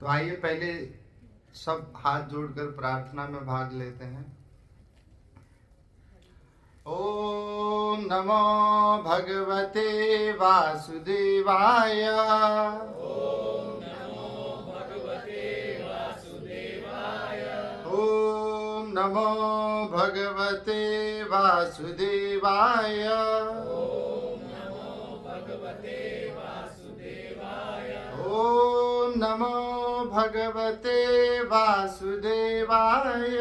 तो आइए पहले सब हाथ जोड़कर प्रार्थना में भाग लेते हैं। ओम नमो भगवते वासुदेवाय। ओम नमो भगवते वासुदेवाय। ओम नमो भगवते वासुदेवाय। ओम नमो भगवते वासुदेवाय। ओम नमो भगवते वासुदेवाय।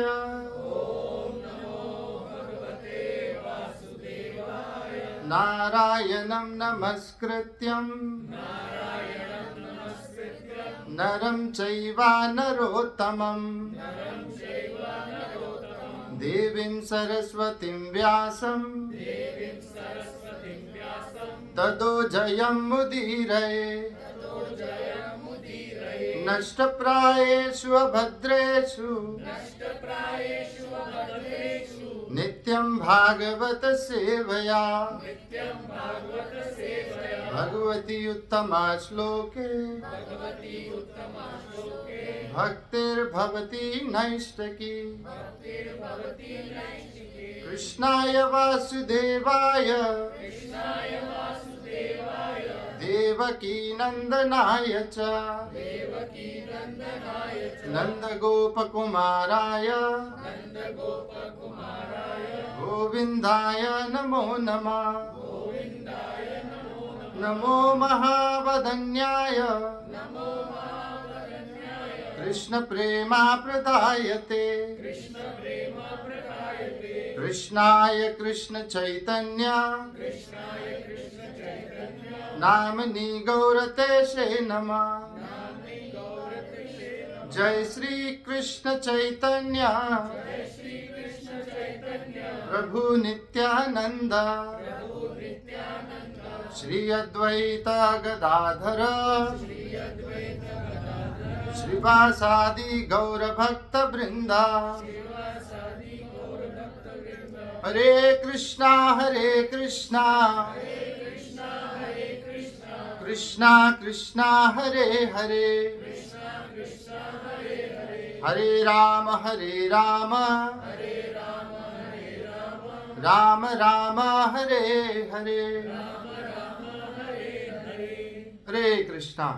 ओम नमो भगवते वासुदेवाय। नारायणं नमस्कृत्यं नारायणं नमस्कृत्यं नरं चैव नरोत्तमं नरं चैव नरोत्तमं देवीं सरस्वतीं व्यासं देवीं सरस्वतीं व्यासं ततो जयमुदीरये। ततो जयमुदीरये। नष्टप्रायेषु अभद्रेषु नष्टप्रायेषु अभद्रेषु नित्यं भागवत सेवया नित्यं भागवत सेवया भगवती उत्तमा श्लोके भगवती उत्तमा श्लोके भक्तिर्भवति नैष्टकी। भक्तिर्भवति नैष्टिके। कृष्णाय वासुदेवाय कृष्णाय वासुदेवाय देवकी नंदनाय च देवकी नंदनाय च नंदगोपकुमाराय नंदगोपकुमाराय गोविन्दाय नमो नमः। गोविन्दाय नमो नमः। नमो महावदन्याय नमो महावदन्याय कृष्ण प्रेमाप्रदायते कृष्ण प्रेम प्रदायते कृष्णाय कृष्ण चैतन्य कृष्णाय कृष्ण चैतन्य नामनि गौरतेशे नमः। नाम्नि गौरतिषे नमः। जय श्री कृष्ण चैतन्य जय श्री कृष्ण चैतन्य प्रभु नित्यानंद प्रभु नित्यानंद श्री अद्वैत गदाधर श्री अद्वैत गदाधर श्रीवासादि गौर भक्त वृंदा। श्रीवासादि गौर भक्त वृंद। हरे कृष्णा हरे कृष्णा हरे कृष्णा कृष्णा कृष्णा हरे हरे कृष्णा कृष्णा हरे हरे हरे राम हरे राम हरे राम राम राम हरे हरे राम राम हरे हरे। हरे कृष्णा।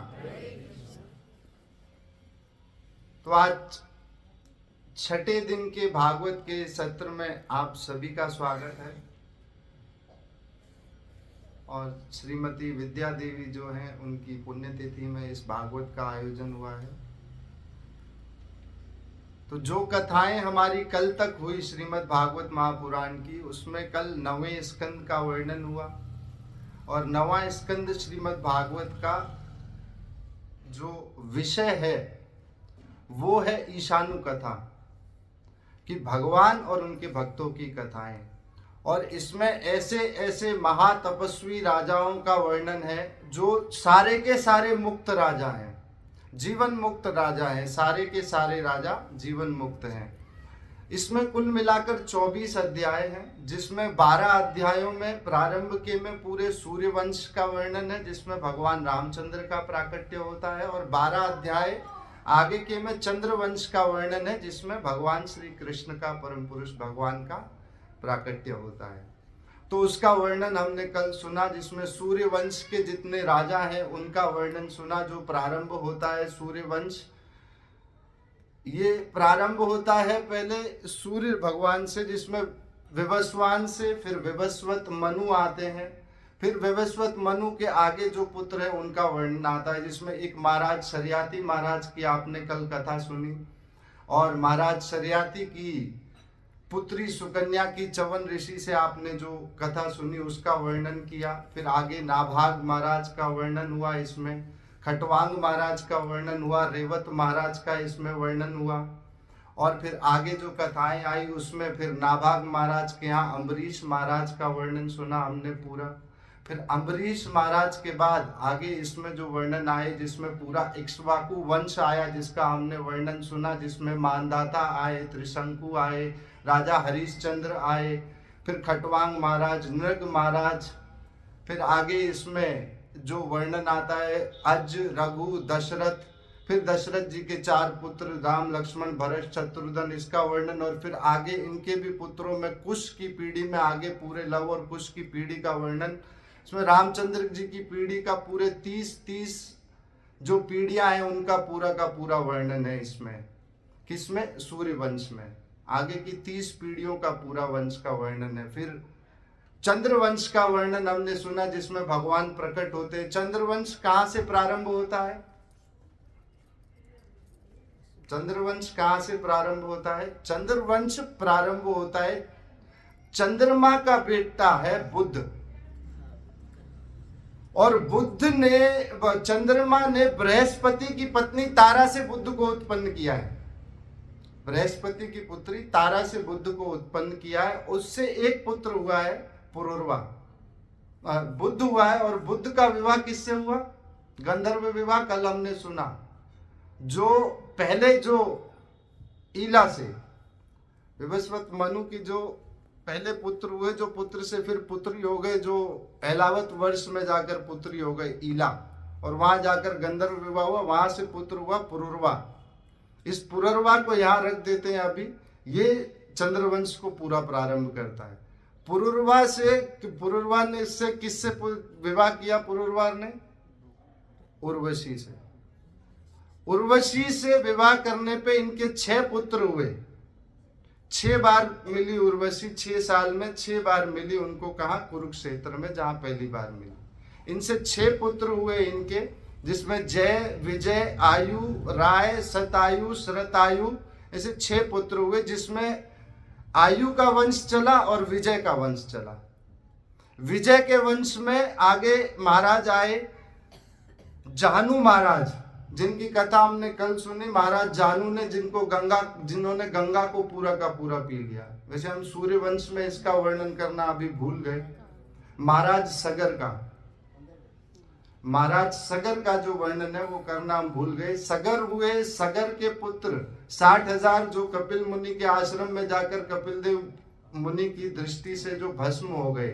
तो आज छठे दिन के भागवत के सत्र में आप सभी का स्वागत है। और श्रीमती विद्या देवी जो हैं उनकी पुण्यतिथि में इस भागवत का आयोजन हुआ है। तो जो कथाएं हमारी कल तक हुई श्रीमद् भागवत महापुराण की, उसमें कल 9वें स्कंद का वर्णन हुआ। और 9वां स्कंद श्रीमद् भागवत का जो विषय है वो है ईशानु कथा, कि भगवान और उनके भक्तों की कथाएं। और इसमें ऐसे ऐसे महातपस्वी राजाओं का वर्णन है जो सारे के सारे मुक्त राजा हैं, जीवन मुक्त राजा हैं। सारे के सारे राजा जीवन मुक्त हैं। इसमें कुल मिलाकर 24 अध्याय हैं, जिसमें 12 अध्यायों में प्रारंभ के में पूरे सूर्यवंश का वर्णन है, जिसमें भगवान रामचंद्र का प्राकट्य होता है। और 12 अध्याय आगे के में चंद्रवंश का वर्णन है, जिसमें भगवान श्री कृष्ण का, परम पुरुष भगवान का प्राकट्य होता है। तो उसका वर्णन हमने कल सुना, जिसमें सूर्यवंश के जितने राजा हैं उनका वर्णन सुना। जो प्रारंभ होता है सूर्यवंश, ये प्रारंभ होता है पहले सूर्य भगवान से, जिसमें विवस्वान से फिर विवस्वत मनु आते हैं। फिर विवस्वत मनु के आगे जो पुत्र है उनका वर्णन आता है, जिसमें एक महाराज शर्याति महाराज की आपने कल कथा सुनी। और महाराज शर्याति की पुत्री सुकन्या की चवन ऋषि से आपने जो कथा सुनी उसका वर्णन किया। फिर आगे नाभाग महाराज का वर्णन हुआ, इसमें खटवांग महाराज का वर्णन हुआ, रेवत महाराज का इसमें वर्णन हुआ। और फिर आगे जो कथाएं आई उसमें फिर नाभाग महाराज के यहाँ अम्बरीश महाराज का वर्णन सुना हमने पूरा। फिर अम्बरीश महाराज के बाद आगे इसमें जो वर्णन आए, जिसमें पूरा इक्ष्वाकु वंश आया, जिसका हमने वर्णन सुना, जिसमें मानदाता आए, त्रिशंकु आए, राजा हरिश्चंद्र आए, फिर खटवांग महाराज, नृग महाराज। फिर आगे इसमें जो वर्णन आता है अज, रघु, दशरथ, फिर दशरथ जी के 4 पुत्र राम लक्ष्मण भरत शत्रुघ्न, इसका वर्णन, और फिर आगे इनके भी पुत्रों में कुश की पीढ़ी में आगे पूरे लव और कुश की पीढ़ी का वर्णन। इसमें रामचंद्र जी की पीढ़ी का पूरे 30 जो पीढ़ियां हैं उनका पूरा का पूरा वर्णन है इसमें। किसमें? सूर्य वंश में आगे की 30 पीढ़ियों का पूरा वंश का वर्णन है। फिर चंद्रवंश का वर्णन हमने सुना जिसमें भगवान प्रकट होते हैं। चंद्रवंश कहां से प्रारंभ होता है? चंद्रवंश कहां से प्रारंभ होता है? चंद्रवंश प्रारंभ होता है, चंद्रमा का बेटा है बुध, और बुध ने, चंद्रमा ने बृहस्पति की पत्नी तारा से बुध को उत्पन्न किया है। बृहस्पति की पुत्री तारा से बुध को उत्पन्न किया है। उससे एक पुत्र हुआ है पुरुरवा, बुध हुआ है। और बुध का विवाह किससे हुआ? गंधर्व विवाह कल हमने सुना। जो पहले जो ईला से विवस्वत मनु की जो पहले पुत्र हुए, जो पुत्र से फिर पुत्री हो गए, जो एलावत वर्ष में जाकर पुत्री हो गए ईला, और वहां जाकर गंधर्व विवाह हुआ, वहां से पुत्र हुआ पुरुरवा। इस पुरुरवा को यहाँ रख देते हैं अभी। ये चंद्रवंश को पूरा प्रारंभ करता है। पुरुरवा ने इससे किससे विवाह किया? पुरुरवा ने उर्वशी से। उर्वशी से विवाह करने पे इनके 6 पुत्र हुए। 6 बार मिली उर्वशी, 6 साल में 6 बार मिली उनको। कहा? कुरुक्षेत्र में, जहां पहली बार मिली। इनसे 6 पुत्र हुए इनके, जिसमें जय, विजय, आयु, राय, शतायु, शरतायु, ऐसे 6 पुत्र हुए, जिसमें आयु का वंश चला और विजय का वंश चला। विजय के वंश में आगे महाराज आए जानु महाराज, जिनकी कथा हमने कल सुनी। महाराज जानु ने जिन्होंने गंगा को पूरा का पूरा पी लिया। वैसे हम सूर्य वंश में इसका वर्णन करना अभी भूल गए। महाराज सगर का जो वर्णन है वो करना हम भूल गए। सगर हुए, सगर के पुत्र 60,000 जो कपिल मुनि के आश्रम में जाकर कपिल देव मुनि की दृष्टि से जो भस्म हो गए।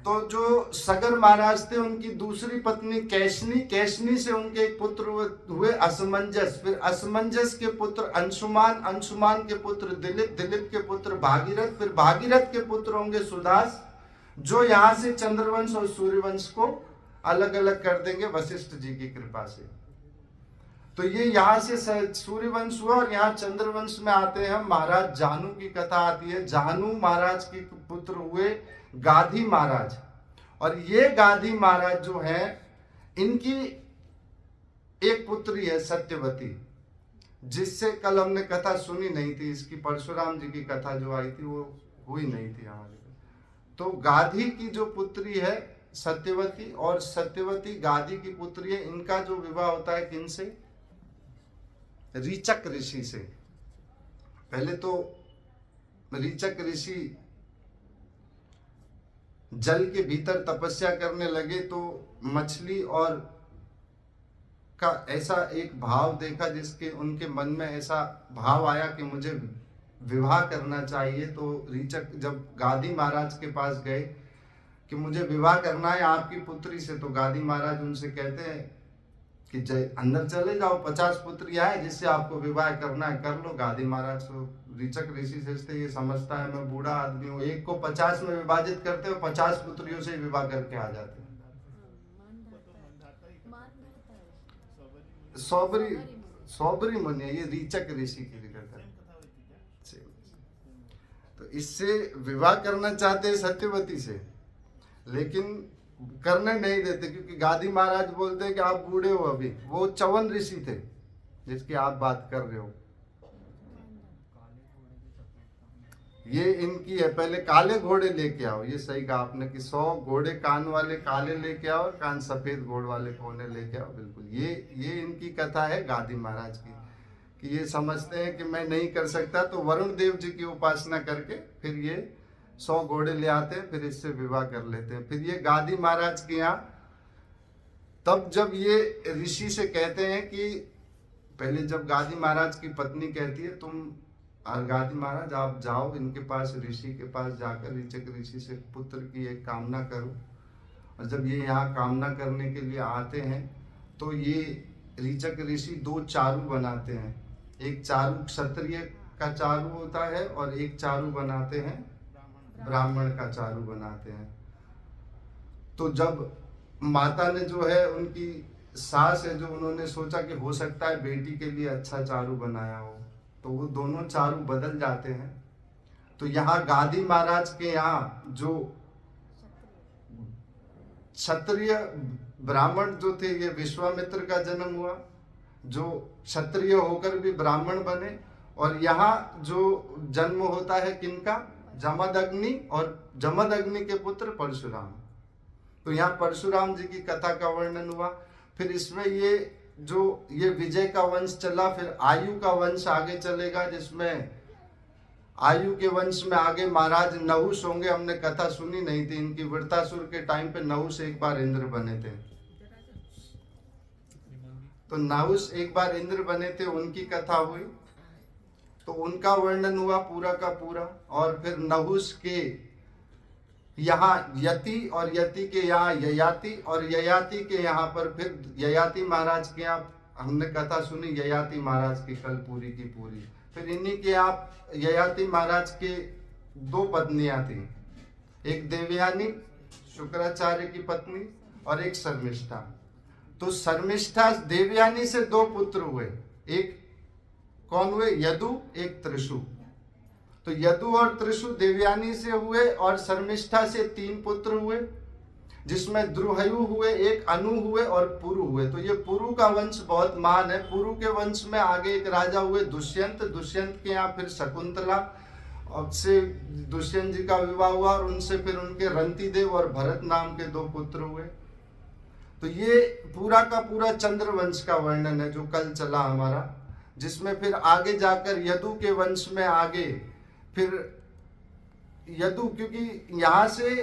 तो जो सगर महाराज थे, उनकी दूसरी पत्नी कैशनी से उनके एक पुत्र हुए असमंजस। फिर असमंजस के पुत्र अंशुमान के पुत्र दिलीप के पुत्र भागीरथ। फिर भागीरथ के पुत्र होंगे सुदास, जो यहाँ से चंद्रवंश और सूर्यवंश को अलग अलग कर देंगे वशिष्ठ जी की कृपा से। तो ये यहाँ से सूर्यवंश हुआ, और यहाँ चंद्रवंश में आते हैं महाराज जानु की कथा आती है। जानु महाराज के पुत्र हुए गाधी महाराज। और ये गाधी महाराज जो है, इनकी एक पुत्री है सत्यवती, जिससे कल हमने कथा सुनी नहीं थी। इसकी परशुराम जी की कथा जो आई थी वो हुई नहीं थी हमारे। तो गाधी की जो पुत्री है सत्यवती, और सत्यवती गाधी की पुत्री है। इनका जो विवाह होता है किनसे? रीचक ऋषि से। पहले तो रीचक ऋषि जल के भीतर तपस्या करने लगे, तो मछली और का ऐसा एक भाव देखा, जिसके उनके मन में ऐसा भाव आया कि मुझे विवाह करना चाहिए। तो रीचक जब गाधी महाराज के पास गए कि मुझे विवाह करना है आपकी पुत्री से, तो गाधी महाराज उनसे कहते हैं कि अंदर चले जाओ, 50 पुत्रियां हैं जिससे आपको विवाह करना है, कर लो। गाधी महाराज तो रीचक ऋषि से ये समझता है मैं बूढ़ा आदमी हूँ, एक को 50 में विभाजित करते हो, 50 पुत्रियों से विवाह करके आ जाते हैं। सौबरी मुनि, ये रीचक ऋषि की कथा है। तो इससे विवाह करना चाहते हैं सत्यवती से, लेकिन करने नहीं देते, क्योंकि गाधी महाराज बोलते हैं कि आप बूढ़े हो अभी। वो चवन ऋषि थे जिसकी आप बात कर रहे हो। ये इनकी है, पहले काले घोड़े लेके आओ। ये सही कहा आपने कि 100 घोड़े कान वाले काले लेके आओ, कान सफेद घोड़ वाले कोने लेके आओ। बिल्कुल ये इनकी कथा है गाधी महाराज की, कि ये समझते हैं कि मैं नहीं कर सकता, तो वरुण देव जी की उपासना करके फिर ये 100 घोड़े ले आते हैं, फिर इससे विवाह कर लेते हैं। फिर ये गाधी महाराज के यहाँ, तब जब ये ऋषि से कहते हैं कि पहले जब गाधी महाराज की पत्नी कहती है तुम गाधी महाराज आप जाओ इनके पास, ऋषि के पास जाकर रीचक ऋषि से पुत्र की एक कामना करो। और जब ये यहाँ कामना करने के लिए आते हैं, तो ये रीचक ऋषि दो चारू बनाते हैं। एक चारू क्षत्रिय का चारू होता है और एक चारू बनाते हैं ब्राह्मण का चारू बनाते हैं। तो जब माता ने जो है, उनकी सास है जो, उन्होंने सोचा कि हो सकता है बेटी के लिए अच्छा चारू बनाया हो, तो वो दोनों चारू बदल जाते हैं। तो यहाँ गादी महाराज के यहाँ जो क्षत्रिय ब्राह्मण जो थे, ये विश्वामित्र का जन्म हुआ, जो क्षत्रिय होकर भी ब्राह्मण बने। और यहाँ जो जन्म होता है किनका? जमदग्नि, और जमदग्नि के पुत्र परशुराम। तो यहाँ परशुराम जी की कथा का वर्णन हुआ। फिर इसमें ये विजय का वंश चला, फिर आयु का वंश आगे चलेगा, जिसमें आयु के वंश में आगे महाराज नहुष होंगे। हमने कथा सुनी नहीं थी इनकी। वृत्तासुर के टाइम पे नहुष एक बार इंद्र बने थे, तो नहुष एक बार इंद्र बने थे, उनकी कथा हुई, तो उनका वर्णन हुआ पूरा का पूरा। और फिर नहुष के यहाँ यति, और यति के यहाँ ययाति, और ययाति के यहाँ पर फिर ययाति महाराज के यहाँ हमने कथा सुनी, ययाति महाराज की कल पूरी की पूरी। फिर इन्हीं के यहाँ ययाति महाराज के दो पत्नियां थी, एक देवयानी शुक्राचार्य की पत्नी और एक शर्मिष्ठा। तो शर्मिष्ठा देवयानी से दो पुत्र हुए, एक कौन हुए? यदु, एक त्रिशु। तो यदु और त्रिशु देवयानी से हुए, और शर्मिष्ठा से 3 पुत्र हुए, जिसमें द्रुहयु हुए, एक अनु हुए और पुरु हुए। तो ये पुरु का वंश बहुत महान है। पुरु के वंश में आगे एक राजा हुए दुष्यंत, दुष्यंत के यहाँ फिर शकुंतला से दुष्यंत जी का विवाह हुआ, और उनसे फिर उनके रंतिदेव और भरत नाम के 2 पुत्र हुए। तो ये पूरा का पूरा चंद्र वंश का वर्णन है जो कल चला हमारा, जिसमें फिर आगे जाकर यदु के वंश में आगे फिर यदु, क्योंकि यहाँ से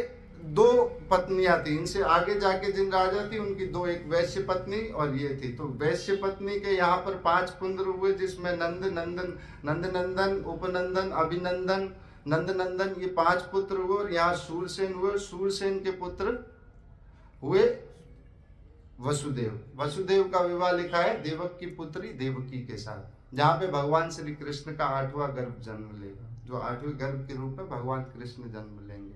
2 पत्नियां थी, इनसे आगे जाके जिन राजा थी उनकी 2, एक वैश्य पत्नी और ये थी। तो वैश्य पत्नी के यहाँ पर 5 पुत्र हुए, जिसमें नंदनंदन, उपनंदन, अभिनंदन, नंदनंदन, ये 5 पुत्र हुए। और यहाँ सूरसेन हुए। सूरसेन के पुत्र हुए वसुदेव। वसुदेव का विवाह लिखा है देवक की पुत्री देवकी के साथ, जहाँ पे भगवान श्री कृष्ण का 8वां गर्भ जन्म लेगा, जो 8वें गर्भ के रूप में भगवान कृष्ण जन्म लेंगे।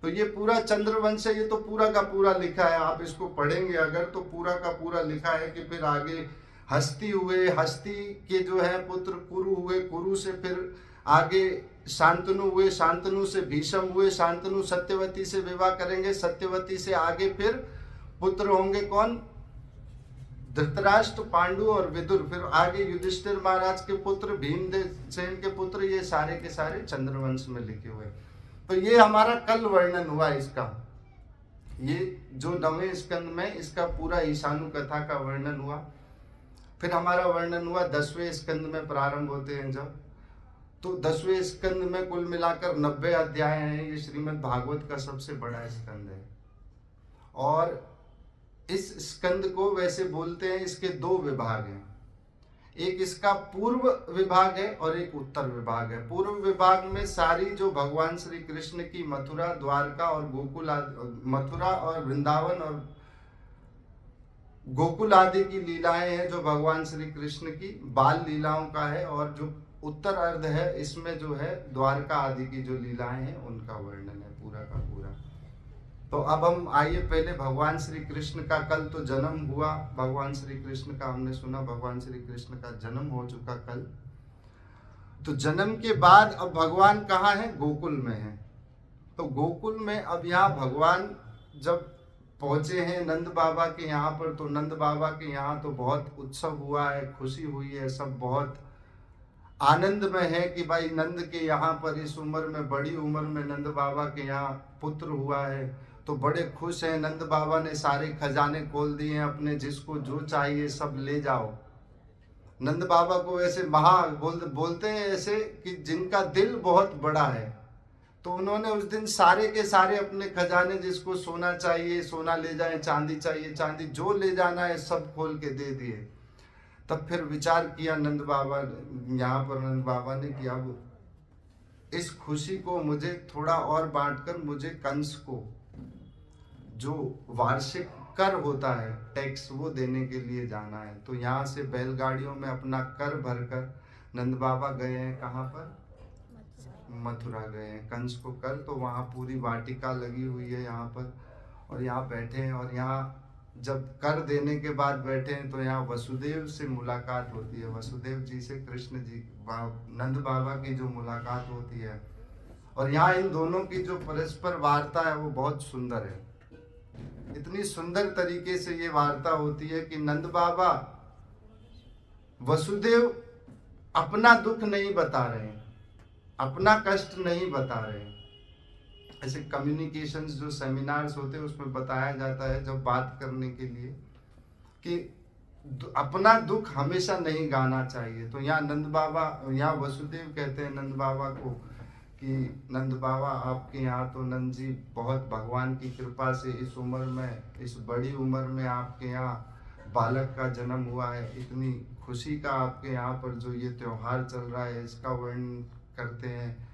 तो ये पूरा चंद्रवंश है, ये तो पूरा का पूरा लिखा है। आप इसको पढ़ेंगे अगर, तो पूरा का पूरा लिखा है कि फिर आगे हस्ती हुए, हस्ती के जो है पुत्र कुरु हुए, कुरु से फिर आगे शांतनु हुए, शांतनु से भीष्म हुए, शांतनु सत्यवती से विवाह करेंगे, सत्यवती से आगे फिर पुत्र होंगे कौन? धृतराष्ट्र, पांडु और विदुर। फिर आगे युधिष्ठिर महाराज के पुत्र, भीमदेव सेन के पुत्र, ये सारे के सारे चंद्रवंश में लिखे हुए। तो ये हमारा कल वर्णन हुआ इसका। ये जो 9वें स्कंद में इसका पूरा ईशानु कथा का वर्णन हुआ। फिर हमारा वर्णन हुआ 10वें स्कंद में प्रारंभ होते हैं जब, तो 10वें स्कंद में कुल मिलाकर 90 अध्याय हैं। ये श्रीमद् भागवत का सबसे बड़ा स्कंद है। और इस स्कंद को वैसे बोलते हैं, इसके 2 विभाग हैं, एक इसका पूर्व विभाग है और एक उत्तर विभाग है। पूर्व विभाग में सारी जो भगवान श्री कृष्ण की मथुरा, द्वारका और गोकुल, मथुरा और वृंदावन और गोकुल आदि की लीलाएं हैं, जो भगवान श्री कृष्ण की बाल लीलाओं का है। और जो उत्तर अर्ध है, इसमें जो है द्वारका आदि की जो लीलाएं हैं उनका वर्णन है पूरा का पूरा। तो अब हम आइए पहले भगवान श्री कृष्ण का कल तो जन्म हुआ, भगवान श्री कृष्ण का हमने सुना, भगवान श्री कृष्ण का जन्म हो चुका कल। तो जन्म के बाद अब भगवान कहाँ है? गोकुल में है। तो गोकुल में अब यहाँ भगवान जब पहुंचे हैं नंद बाबा के यहाँ पर, तो नंद बाबा के यहाँ तो बहुत उत्सव हुआ है, खुशी हुई है, सब बहुत आनंद में है कि भाई नंद के यहाँ पर इस उम्र में, बड़ी उम्र में नंद बाबा के यहाँ पुत्र हुआ है। तो बड़े खुश हैं। नंद बाबा ने सारे खजाने खोल दिए हैं अपने, जिसको जो चाहिए सब ले जाओ। नंद बाबा को ऐसे बोलते हैं ऐसे कि जिनका दिल बहुत बड़ा है। तो उन्होंने उस दिन सारे के सारे अपने खजाने, जिसको सोना चाहिए सोना ले जाए, चांदी चाहिए चांदी, जो ले जाना है सब खोल के दे दिए। तब फिर विचार किया नंद बाबा, यहाँ पर नंद बाबा ने कि अब इस खुशी को मुझे थोड़ा और बांटकर मुझे कंस को, जो वार्षिक कर होता है, टैक्स, वो देने के लिए जाना है। तो यहाँ से बैलगाड़ियों में अपना कर भरकर नंद बाबा गए हैं, कहाँ पर? मथुरा गए हैं। कंस को कर, तो वहाँ पूरी वाटिका लगी हुई है यहाँ पर, और यहाँ बैठे हैं। और यहाँ जब कर देने के बाद बैठे हैं तो यहाँ वसुदेव से मुलाकात होती है। वसुदेव जी से कृष्ण जी, नंद बाबा की जो मुलाकात होती है, और यहाँ इन दोनों की जो परस्पर वार्ता है वो बहुत सुंदर है। इतनी सुंदर तरीके से ये वार्ता होती है कि नंद बाबा वसुदेव अपना दुख नहीं बता रहे हैं, अपना कष्ट नहीं बता रहे हैं। ऐसे कम्युनिकेशंस जो सेमिनार्स होते हैं उसमें बताया जाता है जब बात करने के लिए कि अपना दुख हमेशा नहीं गाना चाहिए। तो यहाँ नंद बाबा, यहाँ वसुदेव कहते हैं नंद बाबा को कि नंद बाबा आपके यहाँ तो नंद जी बहुत भगवान की कृपा से इस उम्र में, इस बड़ी उम्र में आपके यहाँ बालक का जन्म हुआ है। इतनी खुशी का आपके यहाँ पर जो ये त्योहार चल रहा है इसका वर्णन करते हैं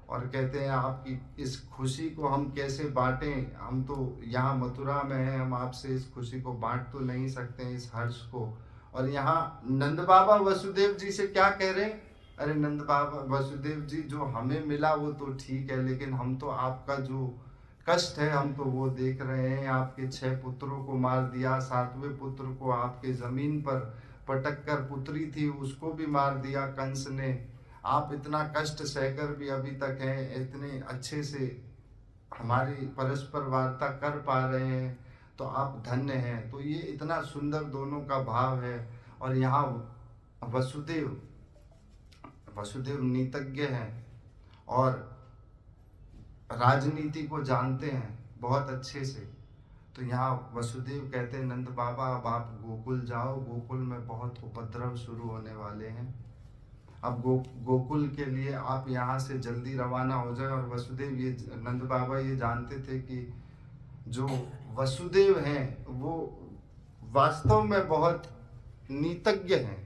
और कहते हैं आपकी इस खुशी को हम कैसे बांटें, हम तो यहाँ मथुरा में हैं, हम आपसे इस खुशी को बांट तो नहीं सकते हैं, इस हर्ष को। और यहाँ नंद बाबा वसुदेव जी से क्या कह रहे हैं? अरे नंद बाबा वसुदेव जी, जो हमें मिला वो तो ठीक है, लेकिन हम तो आपका जो कष्ट है हम तो वो देख रहे हैं। आपके 6 पुत्रों को मार दिया, 7वें पुत्र को आपके जमीन पर पटक कर, पुत्री थी उसको भी मार दिया कंस ने। आप इतना कष्ट सहकर भी अभी तक हैं, इतने अच्छे से हमारी परस्पर वार्ता कर पा रहे हैं, तो आप धन्य हैं। तो ये इतना सुंदर दोनों का भाव है। और यहाँ वसुदेव नीतज्ञ हैं और राजनीति को जानते हैं बहुत अच्छे से। तो यहाँ वसुदेव कहते हैं नंद बाबा अब आप गोकुल जाओ, गोकुल में बहुत उपद्रव शुरू होने वाले हैं। अब गोकुल के लिए आप यहाँ से जल्दी रवाना हो जाए। और वसुदेव, ये नंद बाबा ये जानते थे कि जो वसुदेव हैं वो वास्तव में बहुत नीतज्ञ हैं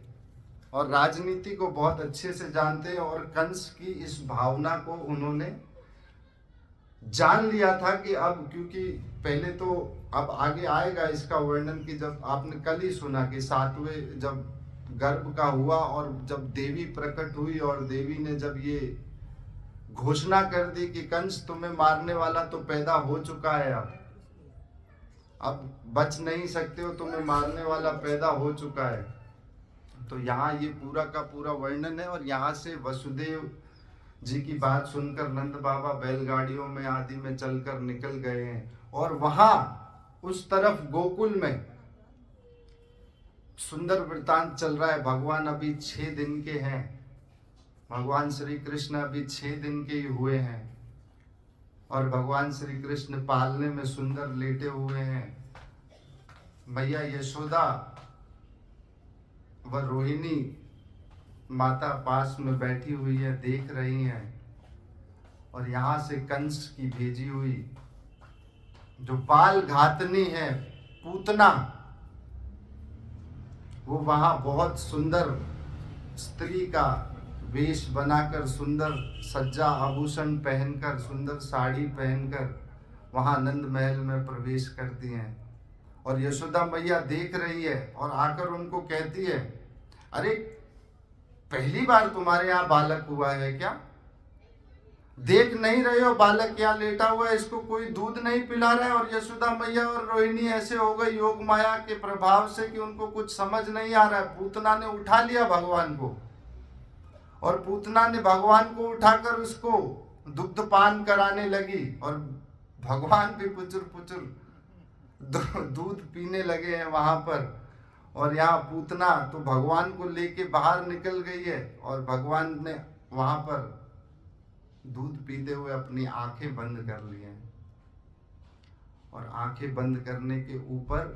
और राजनीति को बहुत अच्छे से जानते हैं। और कंस की इस भावना को उन्होंने जान लिया था कि अब, क्योंकि पहले तो अब आगे आएगा इसका वर्णन कि जब आपने कल ही सुना कि 7वें जब गर्भ का हुआ और जब देवी प्रकट हुई और देवी ने जब ये घोषणा कर दी कि कंस तुम्हें मारने वाला तो पैदा हो चुका है, अब बच नहीं सकते हो, तुम्हें मारने वाला पैदा हो चुका है। तो यहाँ ये पूरा का पूरा वर्णन है। और यहाँ से वसुदेव जी की बात सुनकर नंद बाबा बैलगाड़ियों में आदि में चलकर निकल गए हैं। और वहां उस तरफ गोकुल में सुंदर वृतांत चल रहा है। भगवान अभी 6 दिन के हैं, भगवान श्री कृष्ण अभी 6 दिन के ही हुए हैं और भगवान श्री कृष्ण पालने में सुंदर लेटे हुए हैं। मैया यशोदा व रोहिणी माता पास में बैठी हुई है, देख रही हैं। और यहाँ से कंस की भेजी हुई जो बाल घातनी है पूतना, वो वहां बहुत सुंदर स्त्री का वेश बनाकर, सुंदर सज्जा आभूषण पहनकर, सुंदर साड़ी पहनकर वहां नंद महल में प्रवेश करती हैं। और यशोदा मैया देख रही है और आकर उनको कहती है, अरे पहली बार तुम्हारे यहाँ बालक हुआ है क्या? देख नहीं रहे हो बालक यहाँ लेटा हुआ है, इसको कोई दूध नहीं पिला रहा है? और यशोदा मैया और रोहिणी ऐसे हो गई योग माया के प्रभाव से कि उनको कुछ समझ नहीं आ रहा है। पूतना ने उठा लिया भगवान को और पूतना ने भगवान को उठाकर उसको दुग्धपान कराने लगी और भगवान भी पुचुर पुचुर दूध पीने लगे हैं वहां पर। और यहाँ पूतना तो भगवान को लेके बाहर निकल गई है और भगवान ने वहां पर दूध पीते हुए अपनी आंखें बंद कर ली हैं। और आंखें बंद करने के ऊपर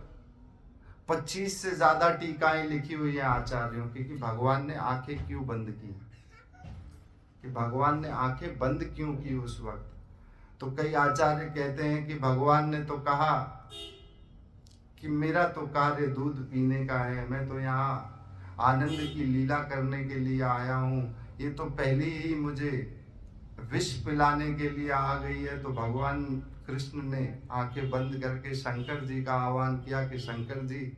25 से ज्यादा टीकाएं लिखी हुई हैं आचार्यों की कि भगवान ने आंखें क्यों बंद की, कि भगवान ने आंखें बंद क्यों की उस वक्त। तो कई आचार्य कहते हैं कि भगवान ने तो कहा कि मेरा तो कार्य दूध पीने का है, मैं तो यहाँ आनंद की लीला करने के लिए आया हूँ, ये तो पहले ही मुझे विष पिलाने के लिए आ गई है। तो भगवान कृष्ण ने आंखें बंद करके शंकर जी का आह्वान किया कि शंकर जी,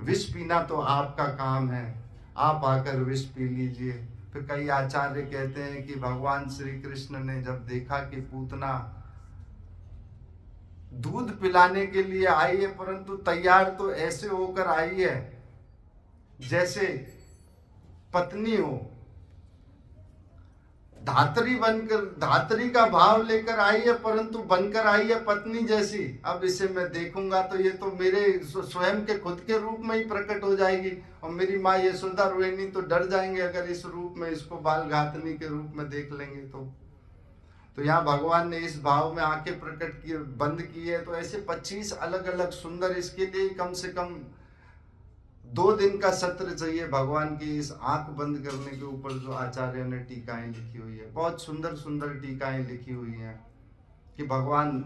विष पीना तो आपका काम है, आप आकर विष पी लीजिए। फिर कई आचार्य कहते हैं कि भगवान श्री कृष्ण ने जब देखा कि पूतना दूध पिलाने के लिए आई है, परंतु तैयार तो ऐसे होकर आई है जैसे पत्नी हो, धात्री बनकर, धात्री का भाव लेकर आई है, परंतु बनकर आई है पत्नी जैसी। अब इसे मैं देखूंगा तो ये तो मेरे स्वयं के खुद के रूप में ही प्रकट हो जाएगी, और मेरी माँ यशोदा रोहिणी तो डर जाएंगे अगर इस रूप में, इसको बाल घातनी के रूप में देख लेंगे तो यहाँ भगवान ने इस भाव में आंखें प्रकट की, बंद की है। तो ऐसे 25 अलग अलग सुंदर, इसके लिए कम से कम 2 दिन का सत्र चाहिए भगवान की इस आंख बंद करने के ऊपर, जो आचार्य ने टीकाएं लिखी हुई है। बहुत सुंदर सुंदर टीकाएं लिखी हुई हैं कि भगवान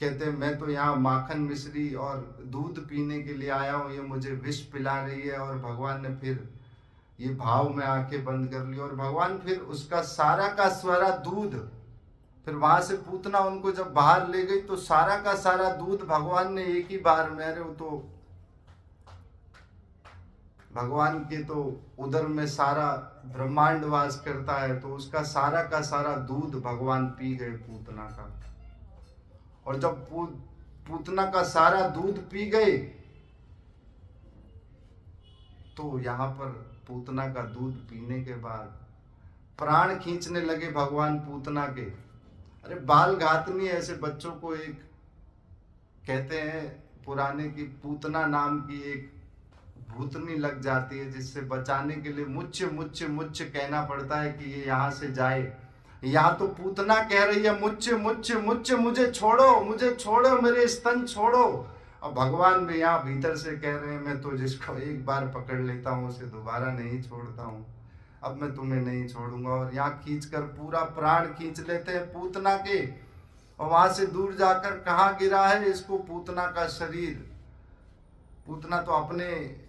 कहते हैं मैं तो यहाँ माखन मिश्री और दूध पीने के लिए आया हूँ, ये मुझे विष पिला रही है। और भगवान ने फिर ये भाव में आंखें बंद कर ली, और भगवान फिर उसका सारा का सारा दूध, फिर वहां से पूतना उनको जब बाहर ले गई तो सारा का सारा दूध भगवान ने एक ही बार में, अरे वो तो भगवान के तो उदर में सारा ब्रह्मांड वास करता है, तो उसका सारा का सारा दूध भगवान पी गए पूतना का। और जब पूतना का सारा दूध पी गए तो यहाँ पर पूतना का दूध पीने के बाद प्राण खींचने लगे भगवान पूतना के। अरे बाल घातनी ऐसे बच्चों को एक कहते हैं पुराने की पूतना नाम की एक भूतनी लग जाती है, जिससे बचाने के लिए मुच्छ मुच्छ मुच्छ कहना पड़ता है कि ये यहाँ से जाए। यहाँ तो पूतना कह रही है मुच्छ मुच्छ मुच्छ, मुझे छोड़ो, मुझे छोड़ो, मेरे स्तन छोड़ो। और भगवान भी यहाँ भीतर से कह रहे हैं मैं तो जिसको एक बार पकड़ लेता हूँ उसे दोबारा नहीं छोड़ता हूँ, अब मैं तुम्हें नहीं छोड़ूंगा। और यहाँ खींचकर पूरा प्राण खींच लेते हैं पूतना के, और वहां से दूर जाकर कहाँ गिरा है इसको पूतना का शरीर। पूतना तो अपने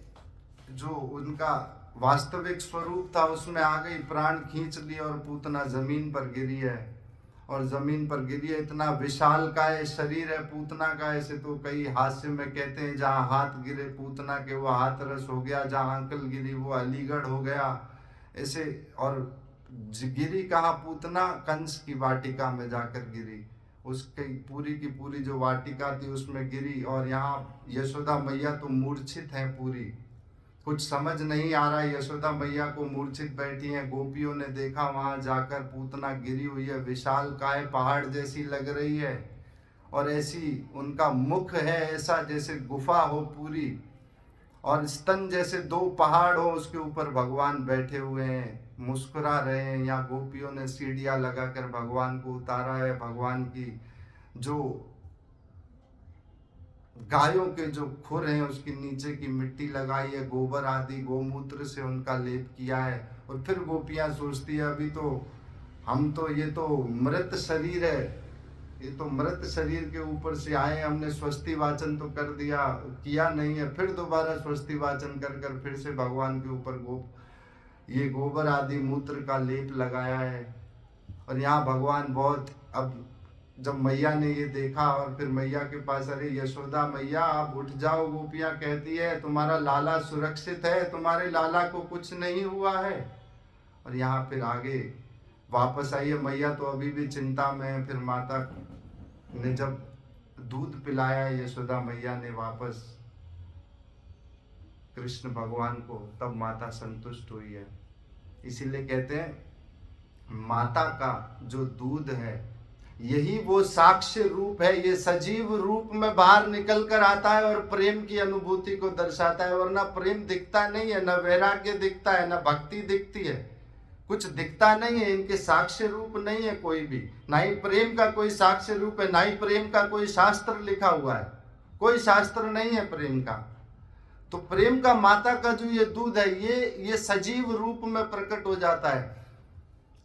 जो उनका वास्तविक स्वरूप था उसमें आ गई, प्राण खींच लिए और पूतना जमीन पर गिरी है। और जमीन पर गिरी है, इतना विशाल का है शरीर है पूतना का। ऐसे तो कई हास्य में कहते हैं जहाँ हाथ गिरे पूतना के वो हाथरस हो गया, जहाँ अंकल गिरी वो अलीगढ़ हो गया, ऐसे। और गिरी कहाँ पूतना, कंस की वाटिका में जाकर गिरी, उसकी पूरी की पूरी जो वाटिका थी उसमें गिरी। और यहाँ यशोदा मैया तो मूर्छित हैं पूरी, कुछ समझ नहीं आ रहा है, यशोदा मैया को मूर्छित बैठी हैं। गोपियों ने देखा वहां जाकर पूतना गिरी हुई है, विशाल काय पहाड़ जैसी लग रही है, और ऐसी उनका मुख है ऐसा जैसे गुफा हो पूरी, और स्तन जैसे 2 पहाड़ हो, उसके ऊपर भगवान बैठे हुए हैं, मुस्कुरा रहे हैं। यहाँ गोपियों ने सीढ़ियाँ लगाकर भगवान को उतारा है। भगवान की जो गायों के जो खुर हैं उसके नीचे की मिट्टी लगाई है, गोबर आदि गोमूत्र से उनका लेप किया है। और फिर गोपियाँ सोचती है अभी तो हम तो, ये तो मृत शरीर है, ये तो मृत शरीर के ऊपर से आए, हमने स्वस्ति वाचन तो कर दिया, किया नहीं है। फिर दोबारा स्वस्ति वाचन कर कर फिर से भगवान के ऊपर ये गोबर आदि मूत्र का लेप लगाया है। और यहाँ भगवान बहुत, अब जब मैया ने ये देखा और फिर मैया के पास, अरे यशोदा मैया आप उठ जाओ, गोपियाँ कहती है तुम्हारा लाला सुरक्षित है, तुम्हारे लाला को कुछ नहीं हुआ है। और यहाँ फिर आगे वापस आई है मैया, तो अभी भी चिंता में है। फिर माता ने जब दूध पिलाया यशोदा मैया ने वापस कृष्ण भगवान को, तब माता संतुष्ट हुई है। इसीलिए कहते हैं माता का जो दूध है यही वो साक्ष्य रूप है, ये सजीव रूप में बाहर निकल कर आता है और प्रेम की अनुभूति को दर्शाता है। वरना प्रेम दिखता नहीं है, न वैराग्य दिखता है, न भक्ति दिखती है, कुछ दिखता नहीं है। इनके साक्ष्य रूप नहीं है कोई भी, ना ही प्रेम का कोई साक्ष्य रूप है, ना ही प्रेम का कोई शास्त्र लिखा हुआ है, कोई शास्त्र नहीं है प्रेम का। तो प्रेम का माता का जो ये दूध है ये सजीव रूप में प्रकट हो जाता है।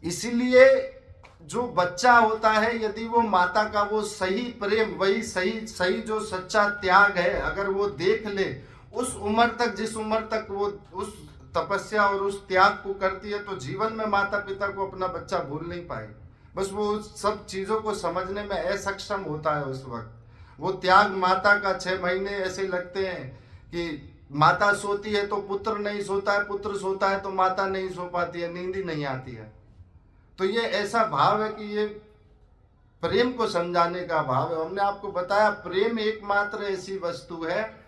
इसीलिए जो बच्चा होता है, यदि वो माता का वो सही प्रेम, वही सही जो सच्चा त्याग है, अगर वो देख ले उस उम्र तक, जिस उम्र तक वो उस तपस्या और उस त्याग को करती है, तो जीवन में माता पिता को अपना बच्चा भूल नहीं पाए। बस वो उस सब चीज़ों को समझने में असक्षम होता है उस वक्त। वो त्याग माता का 6 महीने ऐसे लगते हैं कि माता सोती है तो पुत्र नहीं सोता है, पुत्र सोता है तो माता नहीं सो पाती है, नींद ही नहीं आती है। तो ये ऐसा भाव है कि ये प्रेम को समझाने का भाव है। हमने आपको बताया प्रेम एकमात्र ऐसी वस्तु है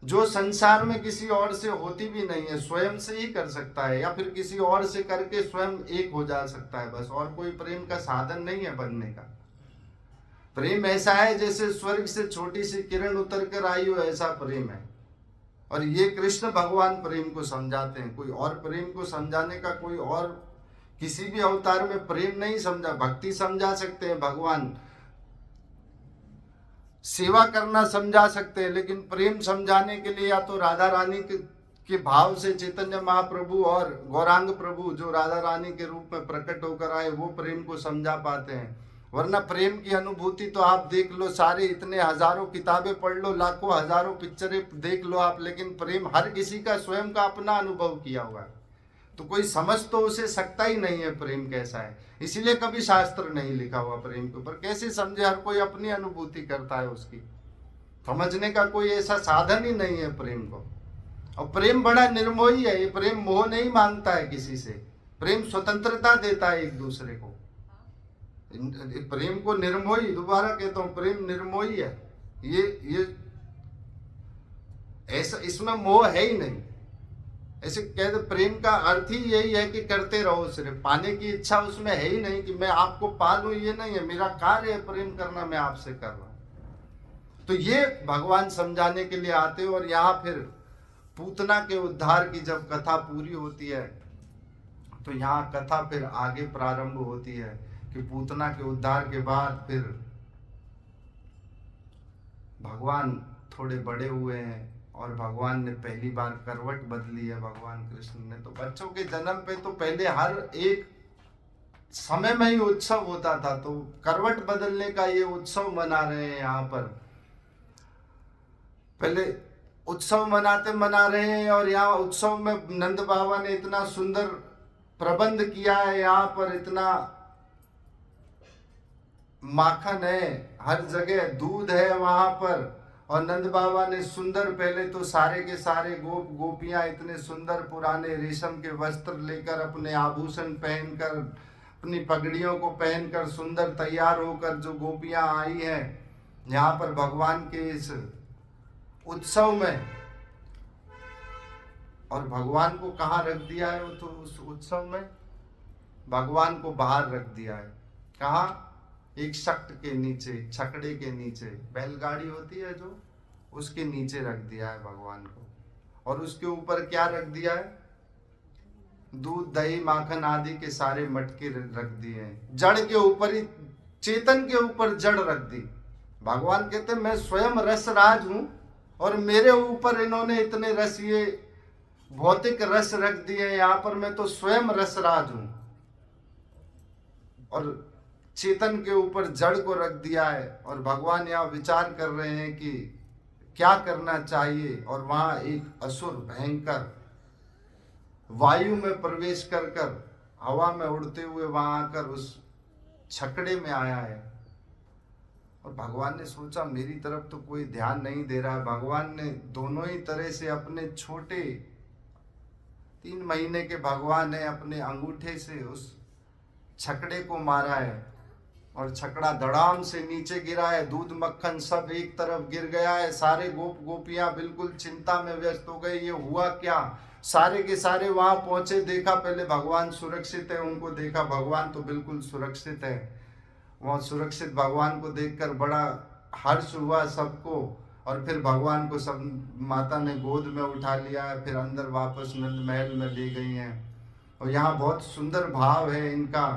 जो संसार में किसी और से होती भी नहीं है, स्वयं से ही कर सकता है या फिर किसी और से करके स्वयं एक हो जा सकता है बस, और कोई प्रेम का साधन नहीं है बनने का। प्रेम ऐसा है जैसे स्वर्ग से छोटी सी किरण उतर कर आई हो, ऐसा प्रेम है। और ये कृष्ण भगवान प्रेम को समझाते हैं। कोई और प्रेम को समझाने का कोई और किसी भी अवतार में प्रेम नहीं समझा। भक्ति समझा सकते हैं भगवान, सेवा करना समझा सकते हैं, लेकिन प्रेम समझाने के लिए या तो राधा रानी के भाव से चैतन्य महाप्रभु और गौरांग प्रभु जो राधा रानी के रूप में प्रकट होकर आए वो प्रेम को समझा पाते हैं। वरना प्रेम की अनुभूति तो आप देख लो, सारे इतने हजारों किताबें पढ़ लो, लाखों हजारों पिक्चरें देख लो आप, लेकिन प्रेम हर किसी का स्वयं का अपना अनुभव किया हुआ है, तो कोई समझ तो उसे सकता ही नहीं है प्रेम कैसा है। इसीलिए कभी शास्त्र नहीं लिखा हुआ प्रेम के ऊपर। कैसे समझे? हर कोई अपनी अनुभूति करता है, उसकी समझने का कोई ऐसा साधन ही नहीं है प्रेम को। और प्रेम बड़ा निर्मोही है, ये प्रेम मोह नहीं मांगता है किसी से, प्रेम स्वतंत्रता देता है एक दूसरे को। प्रेम को निर्मोही, दोबारा कहता हूं, प्रेम निर्मोही है। ये ऐसा, इसमें मोह है ही नहीं। ऐसे कहते प्रेम का अर्थ ही यही है कि करते रहो, सिर्फ पाने की इच्छा उसमें है ही नहीं कि मैं आपको पालूं, ये नहीं है। मेरा कार्य है प्रेम करना, मैं आपसे कर रहा हूं। तो ये भगवान समझाने के लिए आते हो। और यहाँ फिर पूतना के उद्धार की जब कथा पूरी होती है तो यहाँ कथा फिर आगे प्रारंभ होती है कि पूतना के उद्धार के बाद फिर भगवान थोड़े बड़े हुए हैं और भगवान ने पहली बार करवट बदली है भगवान कृष्ण ने। तो बच्चों के जन्म पे तो पहले हर एक समय में ही उत्सव होता था, तो करवट बदलने का ये उत्सव मना रहे हैं यहाँ पर। पहले उत्सव मना रहे हैं और यहाँ उत्सव में नंद बाबा ने इतना सुंदर प्रबंध किया है। यहाँ पर इतना माखन है, हर जगह दूध है वहां पर। और नंद बाबा ने सुंदर, पहले तो सारे के सारे गोपियां इतने सुंदर पुराने रेशम के वस्त्र लेकर, अपने आभूषण पहनकर, अपनी पगड़ियों को पहनकर सुंदर तैयार होकर जो गोपियां आई हैं यहाँ पर भगवान के इस उत्सव में। और भगवान को कहाँ रख दिया है? तो उस उत्सव में भगवान को बाहर रख दिया है। कहाँ? एक शक्त के नीचे, छकड़े के नीचे, बैलगाड़ी होती है जो, उसके नीचे रख दिया है भगवान को। और उसके ऊपर क्या रख दिया है? दूध, दही, माखन आदि के सारे मटके रख दिए हैं। जड़ के ऊपर ही, चेतन के ऊपर जड़ रख दी। भगवान कहते मैं स्वयं रसराज हूं और मेरे ऊपर इन्होंने इतने रस, ये भौतिक रस रख दिए। यहाँ पर मैं तो स्वयं रसराज हूं और चेतन के ऊपर जड़ को रख दिया है। और भगवान यहाँ विचार कर रहे हैं कि क्या करना चाहिए। और वहां एक असुर भयंकर वायु में प्रवेश कर हवा में उड़ते हुए वहां आकर उस छकड़े में आया है। और भगवान ने सोचा मेरी तरफ तो कोई ध्यान नहीं दे रहा है। भगवान ने दोनों ही तरह से अपने छोटे 3 महीने के भगवान ने अपने अंगूठे से उस छकड़े को मारा है और छकड़ा धड़ाम से नीचे गिरा है। दूध मक्खन सब एक तरफ गिर गया है। सारे गोपियां बिल्कुल चिंता में व्यस्त हो गए, ये हुआ क्या। सारे के सारे वहां पहुंचे, देखा पहले भगवान सुरक्षित है, उनको देखा भगवान तो बिल्कुल सुरक्षित है। वहां सुरक्षित भगवान को देखकर बड़ा हर्ष हुआ सबको। और फिर भगवान को सब माता ने गोद में उठा लिया है, फिर अंदर वापस नंद महल में ले गई हैं। और यहाँ बहुत सुंदर भाव है इनका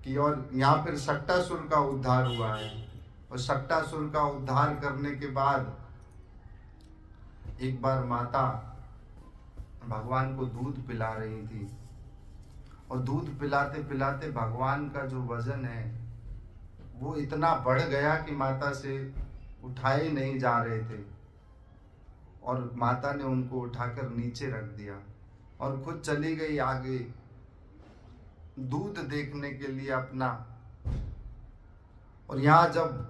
कि, और यहाँ फिर शक्टासुर का उद्धार हुआ है। और शक्टासुर का उद्धार करने के बाद एक बार माता भगवान को दूध पिला रही थी और दूध पिलाते पिलाते भगवान का जो वजन है वो इतना बढ़ गया कि माता से उठाए ही नहीं जा रहे थे। और माता ने उनको उठाकर नीचे रख दिया और खुद चली गई आगे दूध देखने के लिए अपना और यहाँ जब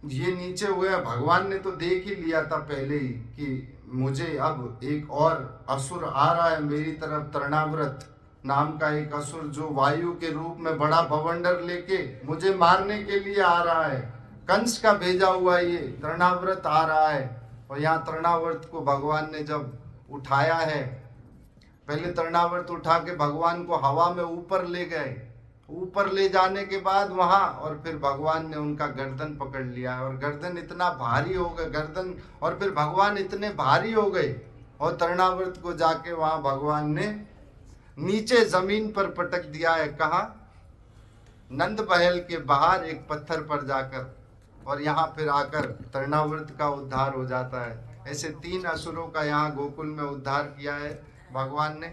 ये नीचे हुए, भगवान ने तो देख ही लिया था पहले ही कि मुझे अब एक और असुर आ रहा है मेरी तरफ, तृणाव्रत नाम का एक असुर जो वायु के रूप में बड़ा बवंडर लेके मुझे मारने के लिए आ रहा है, कंस का भेजा हुआ ये तृणाव्रत आ रहा है। और यहाँ तृणाव्रत को भगवान ने जब उठाया है, पहले तृणाव्रत उठा के भगवान को हवा में ऊपर ले गए, ऊपर ले जाने के बाद वहां और फिर भगवान ने उनका गर्दन पकड़ लिया और गर्दन इतना भारी हो गया, गर्दन और फिर भगवान इतने भारी हो गए और तृणाव्रत को जाके वहां भगवान ने नीचे जमीन पर पटक दिया है। कहा? नंद महल के बाहर एक पत्थर पर जाकर, और यहाँ फिर आकर तृणाव्रत का उद्धार हो जाता है। ऐसे 3 असुरों का यहाँ गोकुल में उद्धार किया है भगवान ने।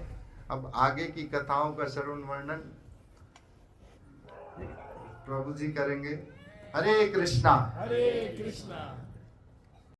अब आगे की कथाओं का श्रवण वर्णन प्रभु जी करेंगे। हरे कृष्णा। हरे कृष्णा।